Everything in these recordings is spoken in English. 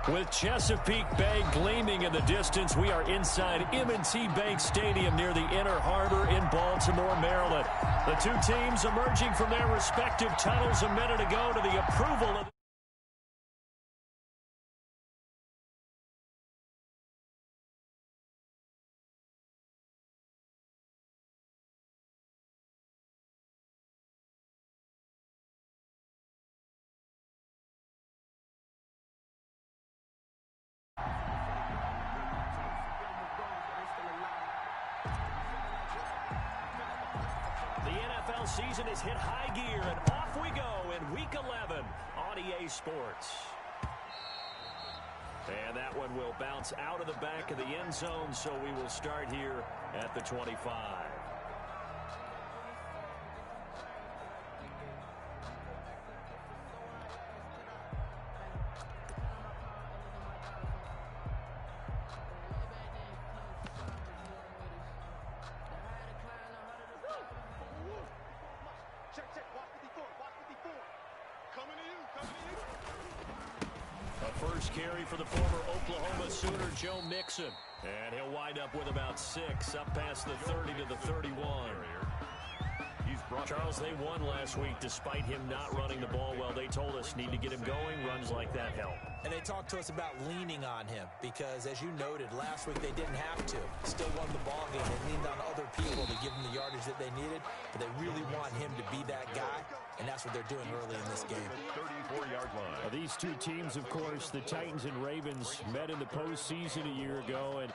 With Chesapeake Bay gleaming in the distance, we are inside M&T Bank Stadium near the Inner Harbor in Baltimore, Maryland. The two teams emerging from their respective tunnels a minute ago to the approval of season has hit high gear, and off we go in Week 11 on EA Sports. And that one will bounce out of the back of the end zone, so we will start here at the 25. First carry for the former Oklahoma Sooner, Joe Mixon. And he'll wind up with about 6, up past the 30 to the 31. Charles, they won last week despite him not running the ball well. They told us need to get him going. Runs like that help. And they talked to us about leaning on him because, as you noted, last week they didn't have to. Still won the ball game. They leaned on other people to give them the yardage that they needed, but they really want him to be that guy, and that's what they're doing early in this game. 34-yard line. These two teams, of course, the Titans and Ravens, met in the postseason a year ago, and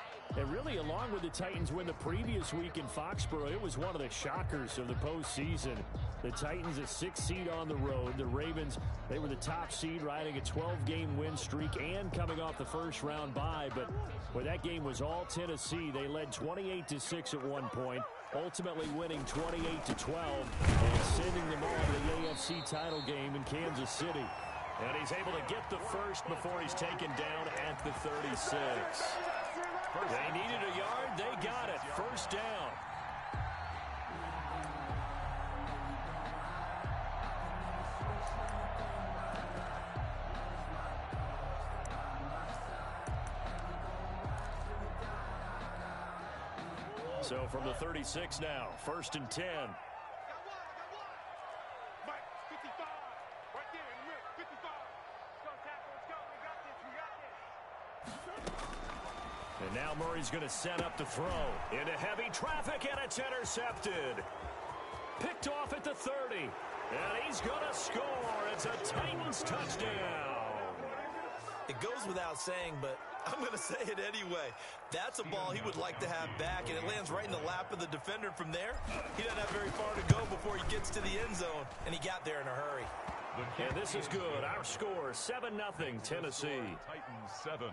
really, along with the Titans win the previous week in Foxborough, it was one of the shockers of the postseason. The Titans a 6th seed on the road. The Ravens, they were the top seed, riding a 12-game win streak and coming off the first-round bye. But when that game was all Tennessee, they led 28-6 at one point, ultimately winning 28-12 and sending them on to the AFC title game in Kansas City. And he's able to get the first before he's taken down at the 36. They needed a yard. They got it. First down. So from the 36 now, 1st and 10. And now Murray's going to set up the throw. Into heavy traffic, and it's intercepted. Picked off at the 30. And he's going to score. It's a Titans touchdown. It goes without saying, but I'm going to say it anyway. That's a ball he would like to have back, and it lands right in the lap of the defender from there. He doesn't have very far to go before he gets to the end zone, and he got there in a hurry. And this is good. Our score, 7-0, Tennessee. Titans 7,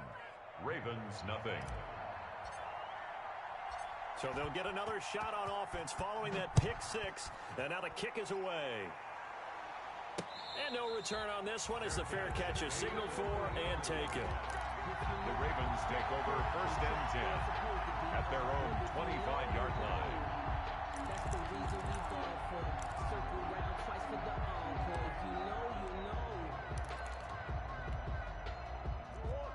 Ravens 0. So they'll get another shot on offense following that pick 6, and now the kick is away. And no return on this one as the fair catch is signaled for and taken. The Ravens take over 1st and 10 at their own 25-yard line. That's the reason we go for circle round twice for the encore. If you know, you know.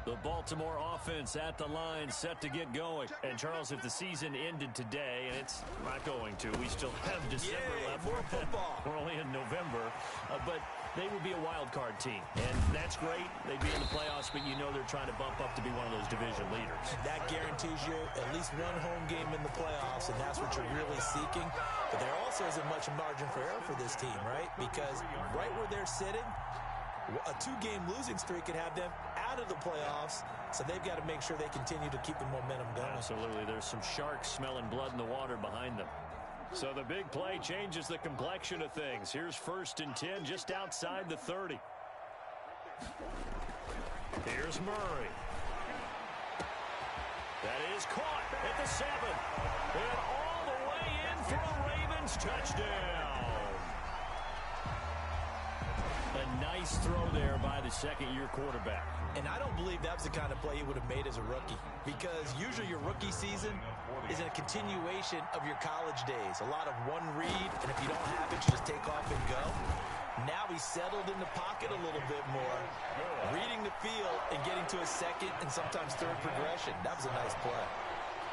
The Baltimore offense at the line, set to get going. And Charles, if the season ended today, and it's not going to, we still have December left. More football. We're only in November, but they would be a wild card team, and that's great. They'd be in the playoffs, but you know they're trying to bump up to be one of those division leaders. That guarantees you at least one home game in the playoffs, and that's what you're really seeking. But there also isn't much margin for error for this team, right? Because right where they're sitting, a 2-game losing streak could have them out of the playoffs, so they've got to make sure they continue to keep the momentum going. Absolutely. There's some sharks smelling blood in the water behind them. So the big play changes the complexion of things. Here's 1st and 10 just outside the 30. Here's Murray. That is caught at the 7. And all the way in for a Ravens touchdown. A nice throw there by the second-year quarterback. And I don't believe that's the kind of play he would have made as a rookie, because usually your rookie season is a continuation of your college days. A lot of one read, and if you don't have it, you just take off and go. Now he's settled in the pocket a little bit more, reading the field and getting to a second and sometimes third progression. That was a nice play.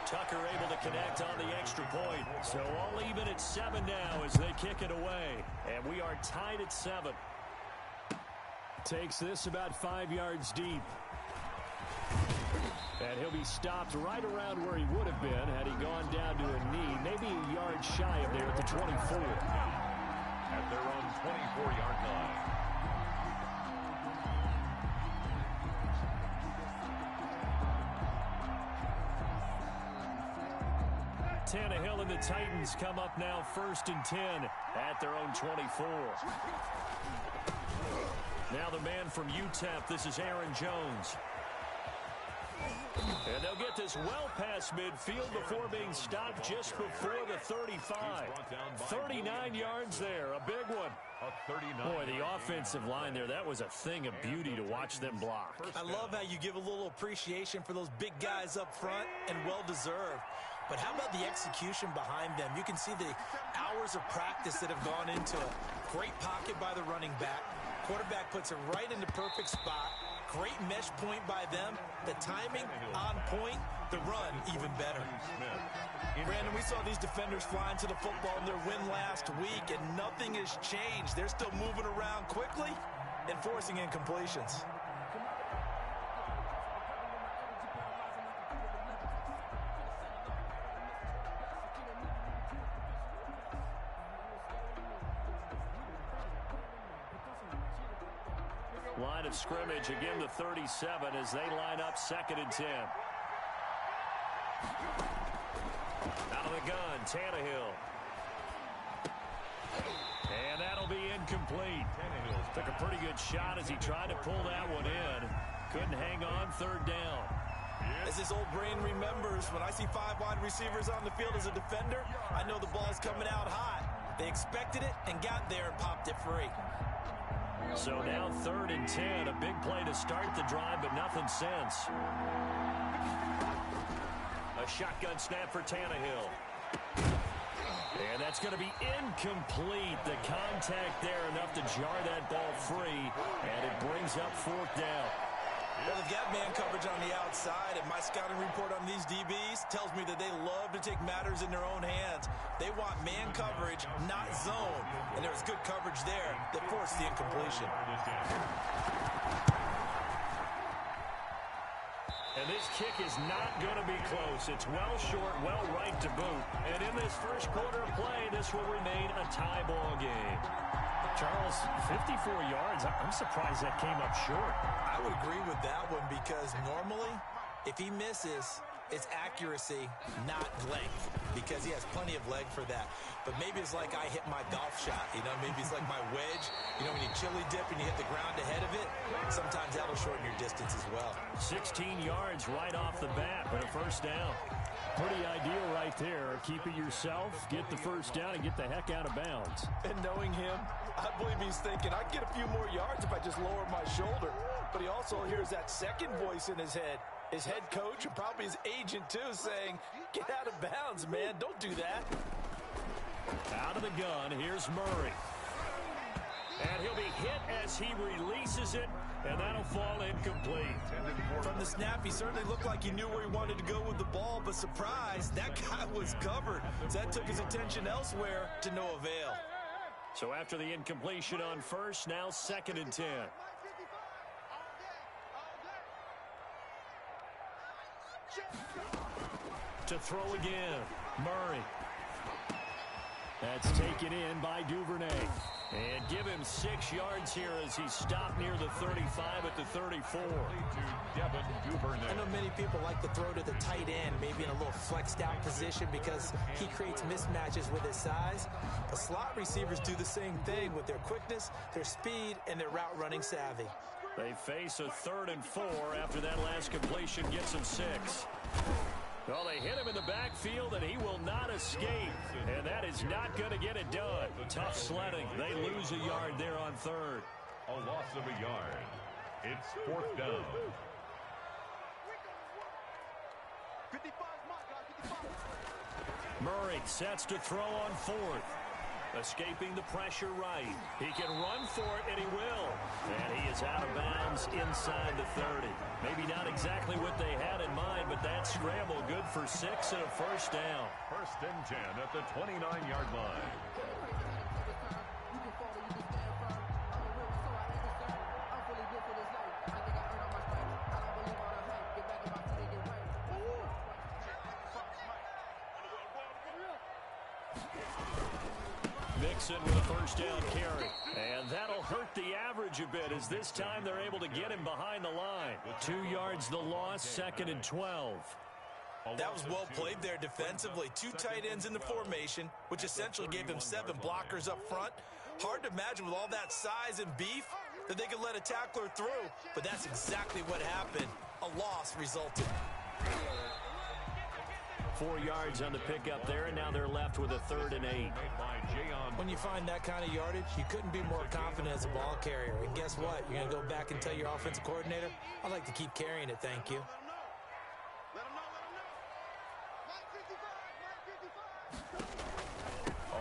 Tucker able to connect on the extra point. So all even at 7 now as they kick it away. And we are tied at 7. Takes this about 5 yards deep. And he'll be stopped right around where he would have been had he gone down to a knee, maybe a yard shy of there at the 24. At their own 24-yard line. Tannehill and the Titans come up now 1st and 10 at their own 24. Now the man from UTEP, this is Aaron Jones. And they'll get this well past midfield before being stopped just before the 35. 39 yards there, a big one. Boy, the offensive line there, that was a thing of beauty to watch them block. I love how you give a little appreciation for those big guys up front, and well-deserved. But how about the execution behind them? You can see the hours of practice that have gone into it. Great pocket by the running back. Quarterback puts it right in the perfect spot. Great mesh point by them. The timing on point. The run even better. Brandon, we saw these defenders flying to the football in their win last week, and nothing has changed. They're still moving around quickly and forcing incompletions. Line of scrimmage, again the 37 as they line up 2nd and 10. Out of the gun, Tannehill. And that'll be incomplete. Took a pretty good shot as he tried to pull that one in. Couldn't hang on, 3rd down. As his old brain remembers, when I see 5 wide receivers on the field as a defender, I know the ball's coming out hot. They expected it and got there and popped it free. So now 3rd and 10, a big play to start the drive, but nothing since. A shotgun snap for Tannehill. And that's going to be incomplete. The contact there enough to jar that ball free, and it brings up 4th down. Well, they've got man coverage on the outside, and my scouting report on these DBs tells me that they love to take matters in their own hands. They want man coverage, not zone. And there was good coverage there that forced the incompletion. And this kick is not going to be close. It's well short, well right to boot. And in this first quarter of play, this will remain a tie ball game. Charles, 54 yards. I'm surprised that came up short. I would agree with that one because normally, if he misses, it's accuracy, not length, because he has plenty of leg for that. But maybe it's like I hit my golf shot, you know, maybe it's like my wedge. You know, when you chili dip and you hit the ground ahead of it, sometimes that'll shorten your distance as well. 16 yards right off the bat, but a 1st down. Pretty ideal right there. Keep it yourself, get the 1st down, and get the heck out of bounds. And knowing him, I believe he's thinking, I can get a few more yards if I just lower my shoulder. But he also hears that second voice in his head. His head coach and probably his agent, too, saying, get out of bounds, man. Don't do that. Out of the gun, here's Murray. And he'll be hit as he releases it, and that'll fall incomplete. From the snap, he certainly looked like he knew where he wanted to go with the ball, but surprise, that guy was covered. So that took his attention elsewhere to no avail. So after the incompletion on 1st, now 2nd and 10. To throw again, Murray. That's taken in by Duvernay. And give him 6 yards here as he's stopped near the 35 at the 34. I know many people like to throw to the tight end, maybe in a little flexed out position because he creates mismatches with his size. But slot receivers do the same thing with their quickness, their speed, and their route running savvy. They face a 3rd and 4 after that last completion gets him 6. Well, they hit him in the backfield, and he will not escape. And that is not going to get it done. Tough sledding. They lose a yard there on 3rd. A loss of a yard. It's 4th down. Murray sets to throw on 4th. Escaping the pressure right. He can run for it, and he will. And he is out of bounds inside the 30. Maybe not exactly what they had in mind, but that scramble good for 6 and a first down. First and 10 at the 29-yard line. Mixon with a first down carry. And that'll hurt the average a bit as this time they're able to get him behind the line. 2 yards the loss, 2nd and 12. That was well played there defensively. 2 tight ends in the formation, which essentially gave him 7 blockers up front. Hard to imagine with all that size and beef that they could let a tackler through, but that's exactly what happened. A loss resulted. 4 yards on the pickup there, and now they're left with a 3rd and 8. When you find that kind of yardage, you couldn't be more confident as a ball carrier. And guess what? You're going to go back and tell your offensive coordinator, I'd like to keep carrying it, thank you.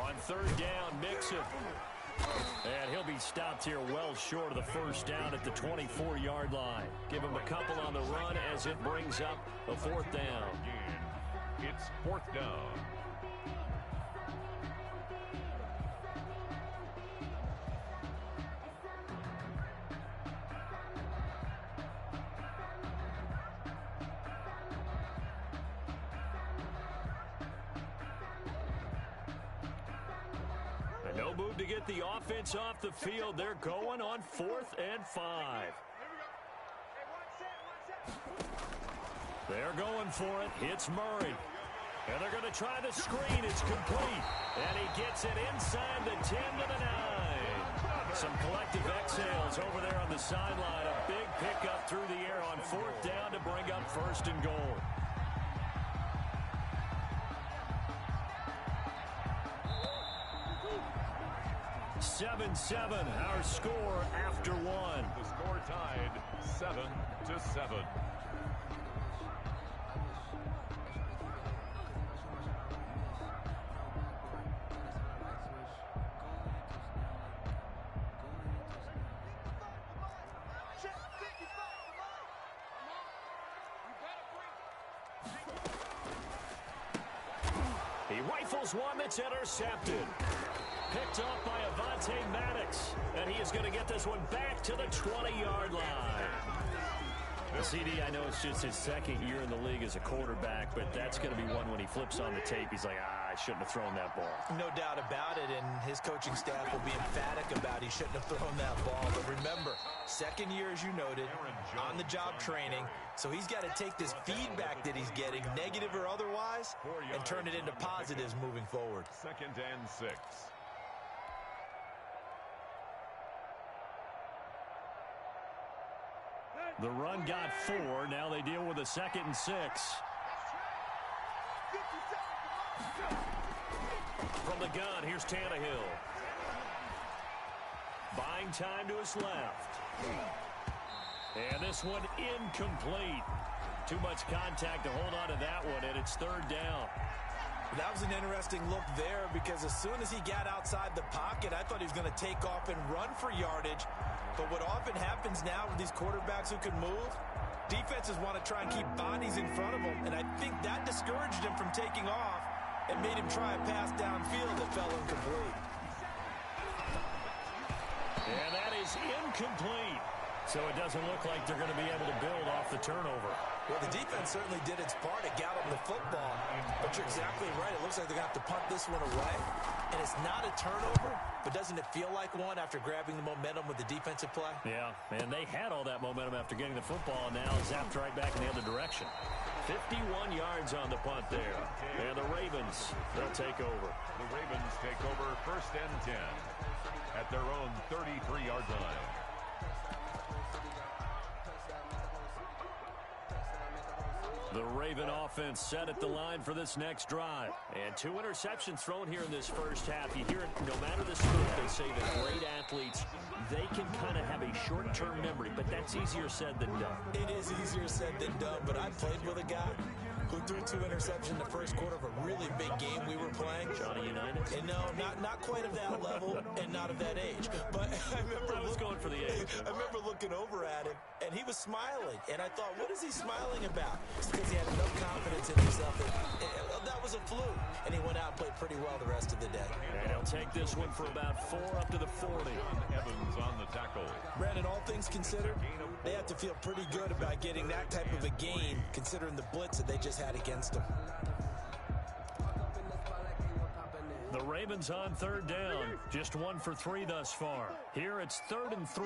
On 3rd down, Mixon. And he'll be stopped here well short of the first down at the 24-yard line. Give him a couple on the run as it brings up a 4th down. It's 4th down. And no move to get the offense off the field. They're going on 4th and 5. They're going for it. It's Murray. And they're going to try the screen. It's complete. And he gets it inside the 10 to the 9. Some collective exhales over there on the sideline. A big pickup through the air on 4th down to bring up 1st and goal. Seven, our score after 1. The score tied 7-7. He rifles one that's intercepted. Picked off by Avonte Maddox. And he is going to get this one back to the 20-yard line. CD, I know it's just his 2nd year in the league as a quarterback, but that's going to be one when he flips on the tape. He's like, I shouldn't have thrown that ball. No doubt about it, and his coaching staff will be emphatic about he shouldn't have thrown that ball. But remember, 2nd year, as you noted, on-the-job training, so he's got to take this feedback that he's getting, negative or otherwise, and turn it into positives moving forward. 2nd and 6. The run got 4. Now they deal with a 2nd and 6. From the gun, here's Tannehill. Buying time to his left. And this one incomplete. Too much contact to hold on to that one, and it's 3rd down. That was an interesting look there because as soon as he got outside the pocket, I thought he was going to take off and run for yardage. But what often happens now with these quarterbacks who can move, defenses want to try and keep bodies in front of them. And I think that discouraged him from taking off and made him try a pass downfield that fell incomplete. And that is incomplete. So it doesn't look like they're going to be able to build off the turnover. Well, the defense certainly did its part at galloping the football. But you're exactly right. It looks like they're going to have to punt this one away. And it's not a turnover, but doesn't it feel like one after grabbing the momentum with the defensive play? Yeah, and they had all that momentum after getting the football, and now zapped right back in the other direction. 51 yards on the punt there. And the Ravens, they'll take over. The Ravens take over 1st and 10 at their own 33-yard line. The Raven offense set at the line for this next drive. And 2 interceptions thrown here in this first half. You hear it, no matter the sport, they say that great athletes, they can kind of have a short-term memory, but that's easier said than done. It is easier said than done, but I played with a guy who threw 2 interceptions in the first quarter of a really big game we were playing. Johnny Unitas? And no, not quite of that level and not of that age. But I was going for the age. I remember looking over at him, and he was smiling. And I thought, what is he smiling about? It's because he had enough confidence in himself that was a fluke. And he went out and played pretty well the rest of the day. And he'll take this one for about 4 up to the 40. Evans on the tackle. Brandon, all things considered, they have to feel pretty good about getting that type of a gain, considering the blitz that they just had against them. The Ravens on 3rd down. Just 1 for 3 thus far. Here it's 3rd and 3.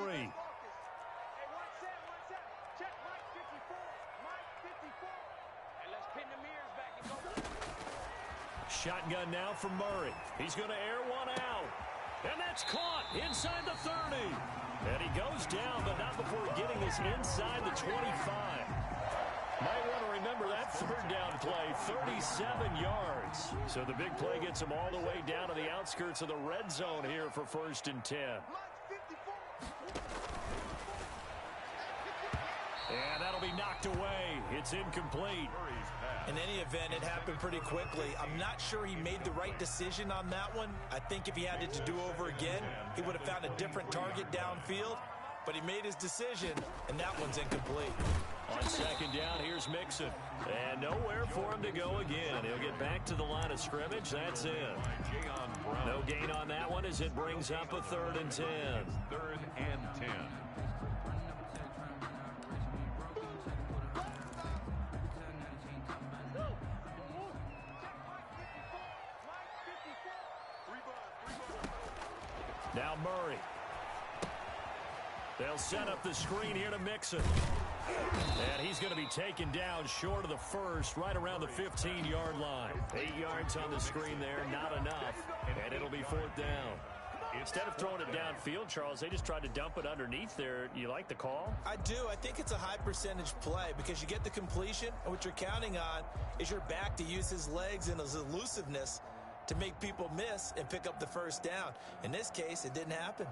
Shotgun now from Murray. He's going to air one out. And that's caught inside the 30. And he goes down, but not before getting this inside the 25. Might want to remember that 3rd down play, 37 yards. So the big play gets him all the way down to the outskirts of the red zone here for 1st and 10. And that'll be knocked away. It's incomplete. In any event, it happened pretty quickly. I'm not sure he made the right decision on that one. I think if he had it to do over again, he would have found a different target downfield. But he made his decision, and that one's incomplete. On 2nd down, here's Mixon. And nowhere for him to go again. He'll get back to the line of scrimmage. That's it. No gain on that one as it brings up a 3rd and 10. 3rd and 10. Now Murray. They'll set up the screen here to Mixon. And he's going to be taken down short of the 1st, right around the 15-yard line. 8 yards on the screen there, not enough. And it'll be 4th down. Instead of throwing it downfield, Charles, they just tried to dump it underneath there. You like the call? I do. I think it's a high percentage play because you get the completion, and what you're counting on is your back to use his legs and his elusiveness to make people miss and pick up the 1st down. In this case, it didn't happen.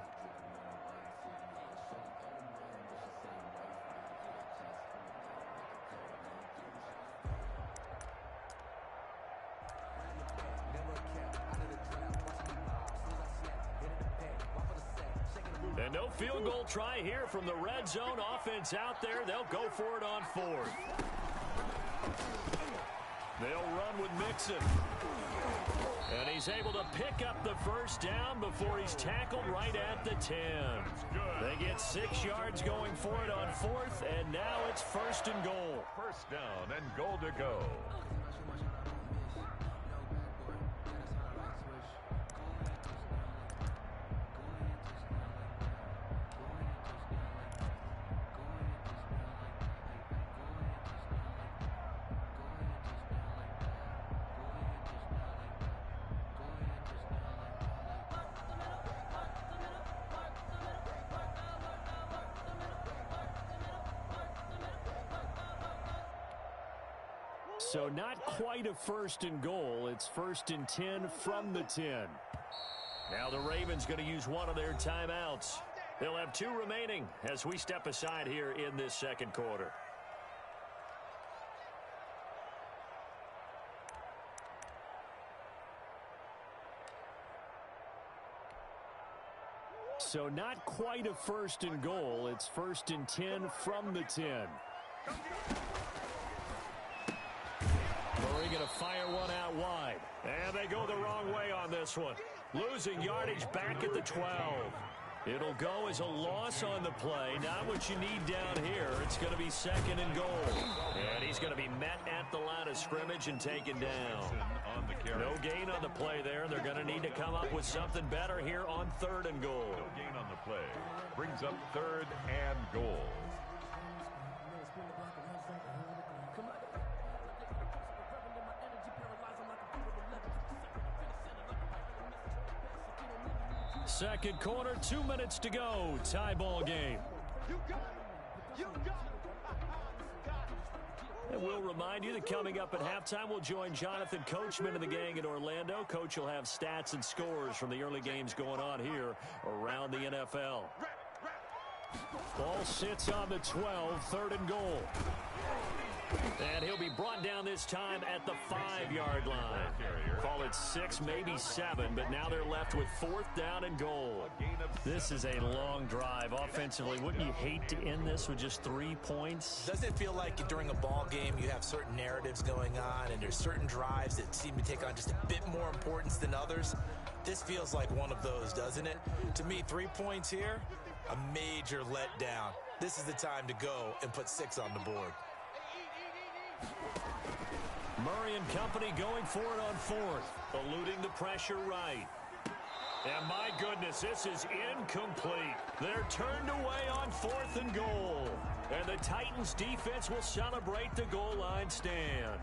And no field goal try here from the red zone. Offense out there. They'll go for it on 4th. They'll run with Mixon. And he's able to pick up the 1st down before he's tackled right at the 10. They get 6 yards going for it on 4th, and now it's 1st and goal. 1st down and goal to go. So not quite a 1st and goal. It's 1st and 10 from the 10. Now the Ravens going to use one of their timeouts. They'll have 2 remaining as we step aside here in this 2nd quarter. So not quite a 1st and goal. It's 1st and 10 from the 10. Murray going to fire one out wide. And they go the wrong way on this one. Losing yardage back at the 12. It'll go as a loss on the play. Not what you need down here. It's going to be 2nd and goal. And he's going to be met at the line of scrimmage and taken down. No gain on the play there. They're going to need to come up with something better here on 3rd and goal. No gain on the play. Brings up 3rd and goal. Second quarter, 2 minutes to go. Tie ball game. And we'll remind you that coming up at halftime, we'll join Jonathan Coachman and the gang in Orlando. Coach will have stats and scores from the early games going on here around the NFL. Ball sits on the 12, 3rd and goal. And he'll be brought down this time at the 5-yard line. Call it 6, maybe 7, but now they're left with 4th down and goal. This is a long drive offensively. Wouldn't you hate to end this with just 3 points? Doesn't it feel like during a ball game you have certain narratives going on and there's certain drives that seem to take on just a bit more importance than others? This feels like one of those, doesn't it? To me, 3 points here, a major letdown. This is the time to go and put 6 on the board. Murray and company going for it on 4th, eluding the pressure right. And my goodness, this is incomplete. They're turned away on 4th and goal. And the Titans defense will celebrate the goal line stand.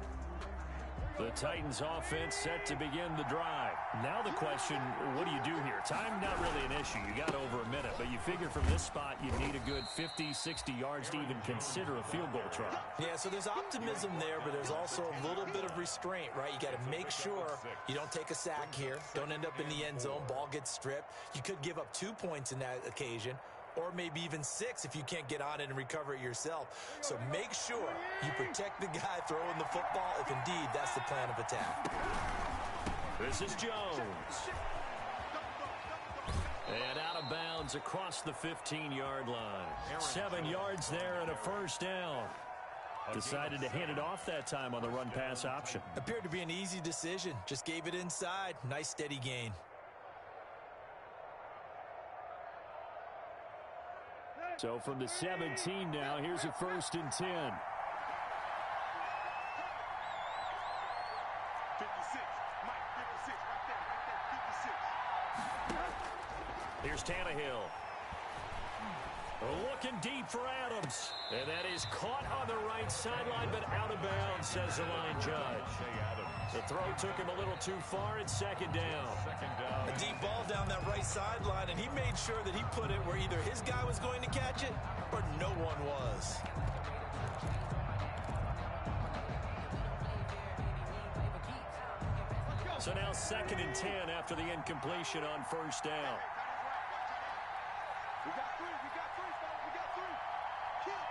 The Titans offense set to begin the drive. Now the question, what do you do here? Time not really an issue. You got over a minute, but you figure from this spot you need a good 50, 60 yards to even consider a field goal try. Yeah, so there's optimism there, but there's also a little bit of restraint, right? You got to make sure you don't take a sack here. Don't end up in the end zone. Ball gets stripped. You could give up 2 points in that occasion, or maybe even 6 if you can't get on it and recover it yourself. So make sure you protect the guy throwing the football if indeed that's the plan of attack. This is Jones. And out of bounds across the 15-yard line. 7 yards there and a 1st down. Decided to hand it off that time on the run-pass option. Appeared to be an easy decision. Just gave it inside. Nice steady gain. So from the 17 now, here's a 1st and 10. 56, Mike, 56, right there, 56. Here's Tannehill. Looking deep for Adams. And that is caught on the right sideline, but out of bounds, says the line judge. The throw took him a little too far. It's 2nd down. A deep ball down that right sideline, and he made sure that he put it where either his guy was going to catch it or no one was. So now 2nd and 10 after the incompletion on 1st down. We got 3, we got 3, fellas, we got 3. Kill.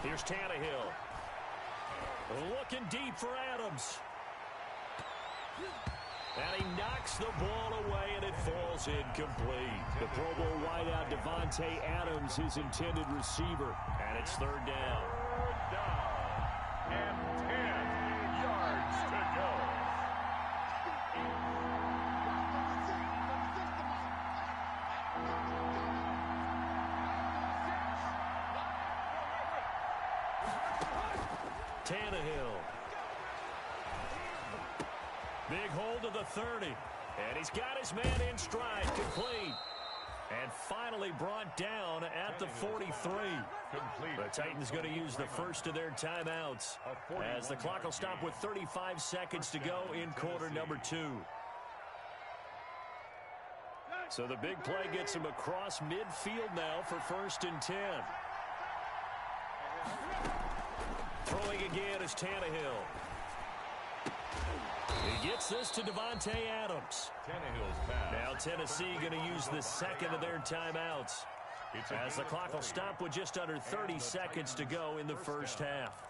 Here's Tannehill. Looking deep for Adams. And he knocks the ball away, and it falls incomplete. The Pro Bowl wideout Davante Adams, his intended receiver. And it's 3rd down. 3rd down. And 10 yards to go. Tannehill. Big hold of the 30. And he's got his man in stride, complete. And finally brought down at the 43. The Titans going to use the first of their timeouts as the clock will stop with 35 seconds to go in quarter number 2. So the big play gets him across midfield now for 1st and 10. Throwing again is Tannehill. He gets this to Davante Adams. Tannehill's pass. Now Tennessee going to use the second of their timeouts as the clock will stop with just under 30 seconds to go in the first half.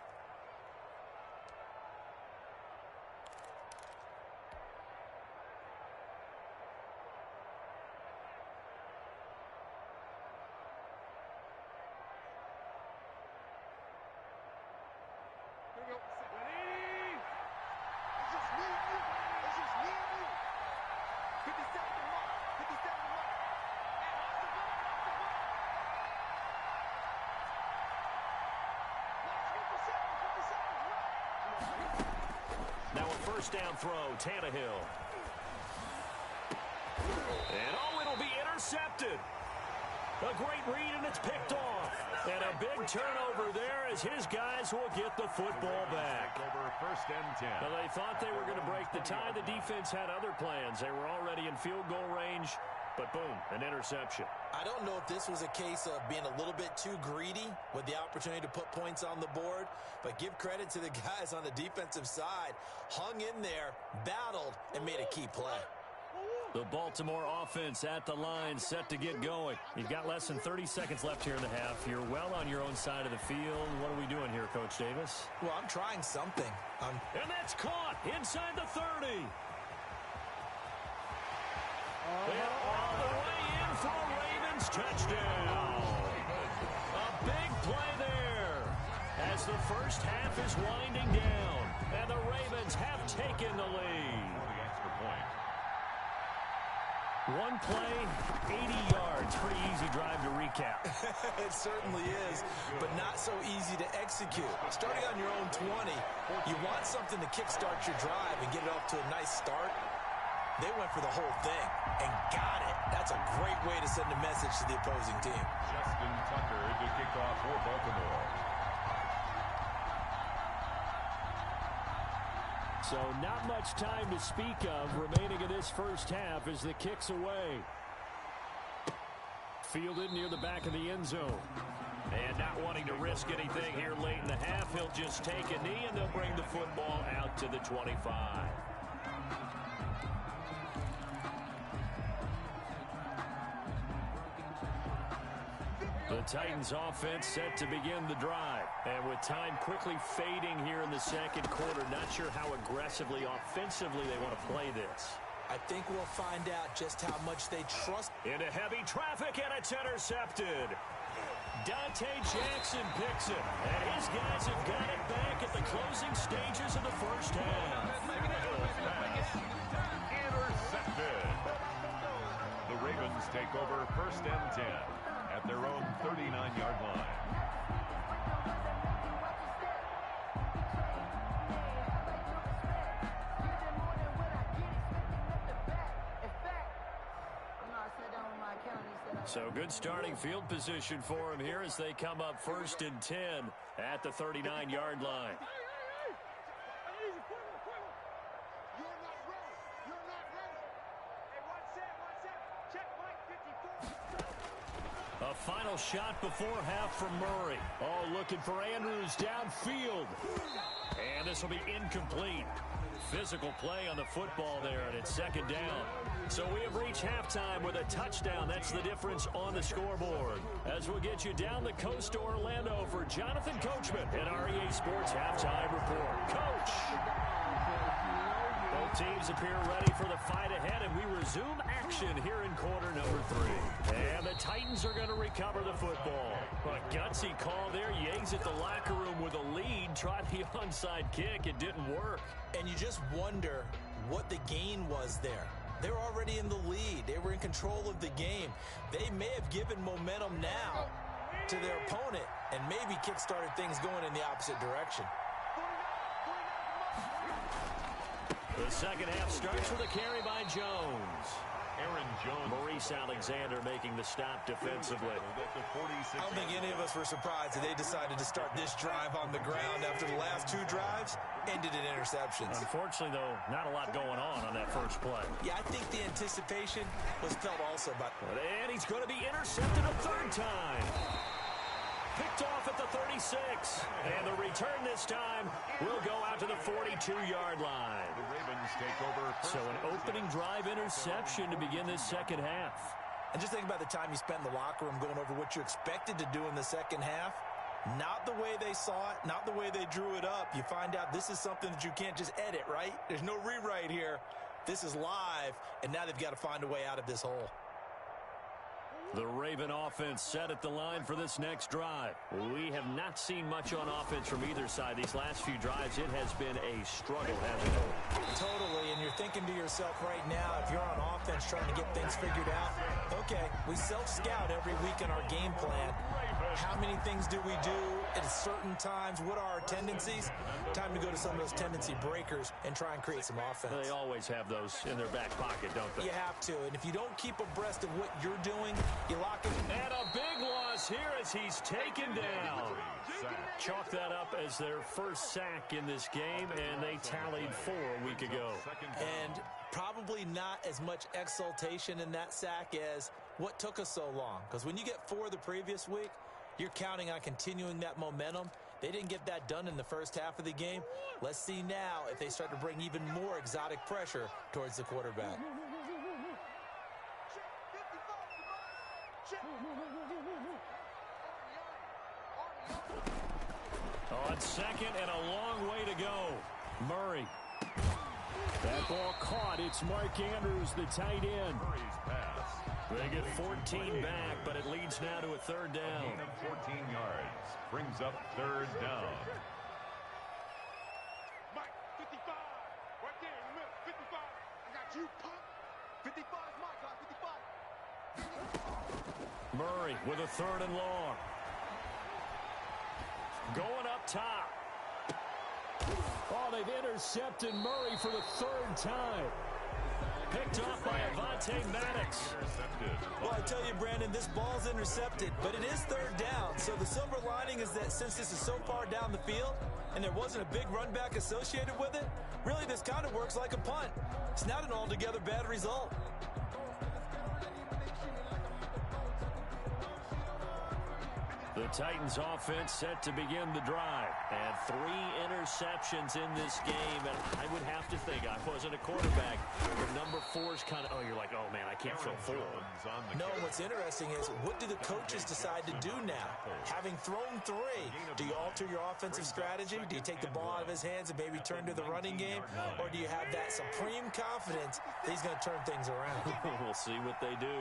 First down throw, Tannehill. And oh, it'll be intercepted. A great read, and it's picked off. And a big turnover there as his guys will get the football back. Over 1st and 10. Now, they thought they were going to break the tie. The defense had other plans. They were already in field goal range, but boom, an interception. I don't know if this was a case of being a little bit too greedy with the opportunity to put points on the board, but give credit to the guys on the defensive side. Hung in there, battled, and made a key play. The Baltimore offense at the line, set to get going. You've got less than 30 seconds left here in the half. You're well on your own side of the field. What are we doing here, Coach Davis? Well, I'm trying something. And that's caught inside the 30. And all the way in for a Ravens touchdown. A big play there as the first half is winding down. And the Ravens have taken the lead. Extra point. One play, 80 yards. Pretty easy drive to recap. It certainly is, but not so easy to execute. Starting on your own 20, you want something to kickstart your drive and get it off to a nice start. They went for the whole thing and got it. That's a great way to send a message to the opposing team. Justin Tucker to kick off for Baltimore. So not much time to speak of remaining in this first half as the kick's away. Fielded near the back of the end zone. And not wanting to risk anything here late in the half, he'll just take a knee and they'll bring the football out to the 25. The Titans offense set to begin the drive. And with time quickly fading here in the second quarter, not sure how aggressively, offensively they want to play this. I think we'll find out just how much they trust. Into heavy traffic, and it's intercepted. Dante Jackson picks it. And his guys have got it back at the closing stages of the first half. Intercepted. The Ravens take over first and 10 at their own 39-yard line. So good starting field position for him here as they come up first and 10 at the 39-yard line. A final shot before half from Murray. Oh, looking for Andrews downfield. And this will be incomplete. Physical play on the football there, and it's second down. So we have reached halftime with a touchdown. That's the difference on the scoreboard. As we'll get you down the coast to Orlando for Jonathan Coachman at our EA Sports Halftime Report. Coach! Both teams appear ready for the fight ahead, and we resume action here in quarter number 3. And the Titans are going to recover the football. A gutsy call there. Yates at the locker room with a lead. Tried the onside kick. It didn't work. And you just wonder what the gain was there. They're already in the lead. They were in control of the game. They may have given momentum now to their opponent and maybe kick-started things going in the opposite direction. The second half starts with a carry by Jones. Aaron Jones. Maurice Alexander making the stop defensively. I don't think any of us were surprised that they decided to start this drive on the ground after the last 2 drives ended in interceptions. Unfortunately, though, not a lot going on that first play. Yeah, I think the anticipation was felt also by... And he's going to be intercepted a third time. Picked off at the 36. And the return this time will go out to the 42-yard line. The Ravens take over. So an opening drive interception to begin this second half. And just think about the time you spent in the locker room going over what you expected to do in the second half. Not the way they saw it, not the way they drew it up. You find out this is something that you can't just edit, right? There's no rewrite here. This is live, and now they've got to find a way out of this hole. The Raven offense set at the line for this next drive. We have not seen much on offense from either side. These last few drives, it has been a struggle, hasn't it? Totally, and you're thinking to yourself right now, if you're on offense trying to get things figured out, okay, we self-scout every week in our game plan. How many things do we do at certain times? What are our tendencies? Time to go to some of those tendency breakers and try and create some offense. They always have those in their back pocket, don't they? You have to, and if you don't keep abreast of what you're doing, you lock it. And a big loss here as he's taken down. Chalk that up as their first sack in this game, and they tallied 4 a week ago. And probably not as much exultation in that sack as what took us so long. Because when you get 4 the previous week, you're counting on continuing that momentum. They didn't get that done in the first half of the game. Let's see now if they start to bring even more exotic pressure towards the quarterback. On second and a long way to go. Murray. That ball caught. It's Mark Andrews, the tight end. Murray's pass. They get 14 back, but it leads now to a third down. Gain of 14 yards. Brings up third down. Mike, 55. Right there in the middle. 55. I got you, punk. 55 is Mike, got 55. Murray with a third and long. Going up top. Oh, they've intercepted Murray for the third time. Picked off by Avonte Maddox. Intercepted. Well, I tell you, Brandon, this ball's intercepted, but it is third down. So the silver lining is that since this is so far down the field and there wasn't a big run back associated with it, really this kind of works like a punt. It's not an altogether bad result. The Titans offense set to begin the drive. And 3 interceptions in this game. And I would have to think, I wasn't a quarterback, but number 4's kind of, you're like, oh, man, I can't throw 4. No, what's interesting is, what do the coaches decide to do now? Having thrown 3, do you alter your offensive strategy? Do you take the ball out of his hands and maybe turn to the running game? Or do you have that supreme confidence that he's going to turn things around? We'll see what they do.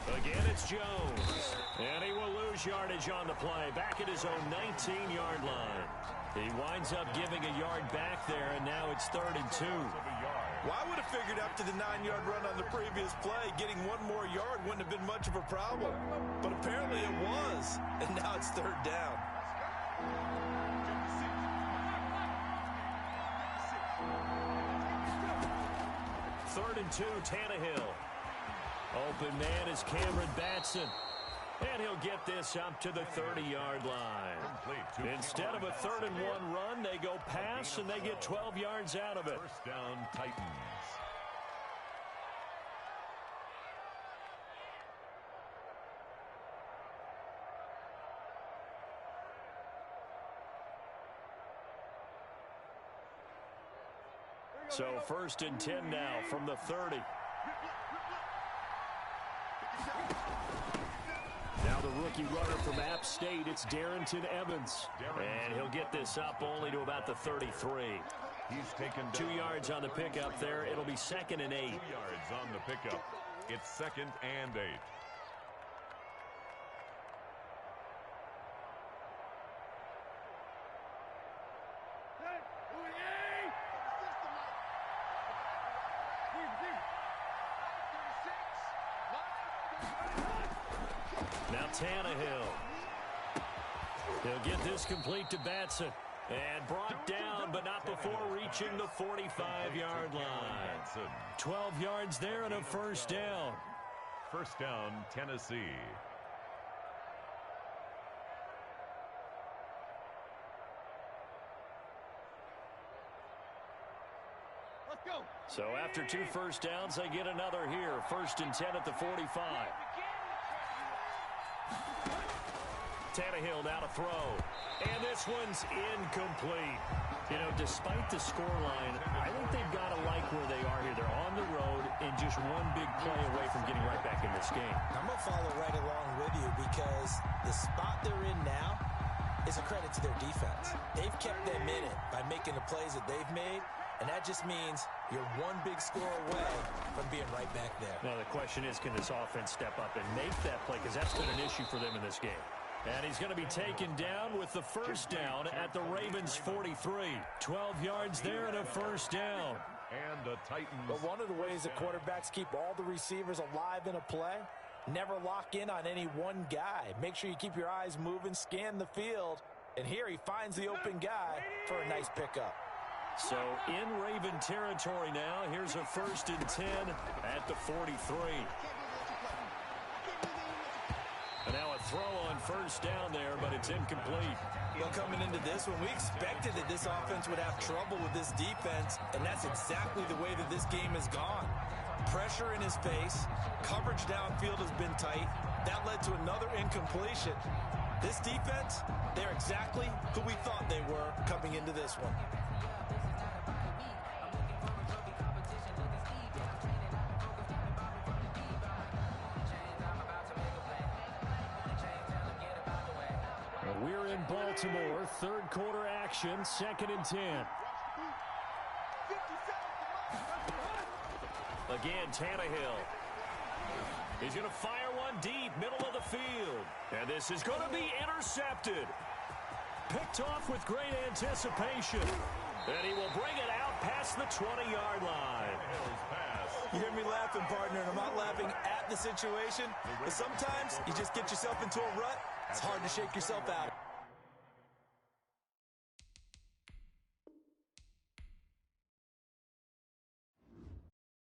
Again, it's Jones. And he will lose yardage on the play. Back at his own 19-yard line. He winds up giving a yard back there, and now it's 3rd and 2. Well, I would have figured after the 9-yard run on the previous play, getting 1 more yard wouldn't have been much of a problem. But apparently it was, and now it's 3rd down. Third and 2, Tannehill. Open man is Cameron Batson. And he'll get this up to the 30-yard line. Instead of a 3rd and 1 run, they go pass, and they get 12 yards out of it. First down, Titans. So 1st and 10 now from the 30. Now the rookie runner from App State, it's Darrington Evans. And he'll get this up only to about the 33. He's taken 2 yards on the pickup there. It'll be 2nd and 8. 2 yards on the pickup. It's 2nd and 8. Now Tannehill. He'll get this complete to Batson. And brought down, but not before reaching the 45-yard line. 12 yards there and a first down. First down, Tennessee. Let's go. So after 2 first downs, they get another here. 1st and 10 at the 45. Tannehill now to throw. And this one's incomplete. You know, despite the scoreline, I think they've got to like where they are here. They're on the road and just one big play away from getting right back in this game. I'm going to follow right along with you because the spot they're in now is a credit to their defense. They've kept them in it by making the plays that they've made, and that just means you're one big score away from being right back there. Now the question is, can this offense step up and make that play? Because that's been an issue for them in this game. And he's going to be taken down with the first down at the Ravens' 43. 12 yards there and a first down. And the Titans. But one of the ways that quarterbacks keep all the receivers alive in a play, never lock in on any one guy. Make sure you keep your eyes moving, scan the field, and here he finds the open guy for a nice pickup. So in Raven territory now, here's a 1st and 10 at the 43. And now a throw on first down there, but it's incomplete. Well, coming into this one, we expected that this offense would have trouble with this defense, and that's exactly the way that this game has gone. Pressure in his face, coverage downfield has been tight. That led to another incompletion. This defense, they're exactly who we thought they were coming into this one. Baltimore. Third quarter action, 2nd and 10. Again, Tannehill. He's going to fire one deep, middle of the field. And this is going to be intercepted. Picked off with great anticipation. And he will bring it out past the 20-yard line. You hear me laughing, partner, and I'm not laughing at the situation. But sometimes you just get yourself into a rut. It's hard to shake yourself out.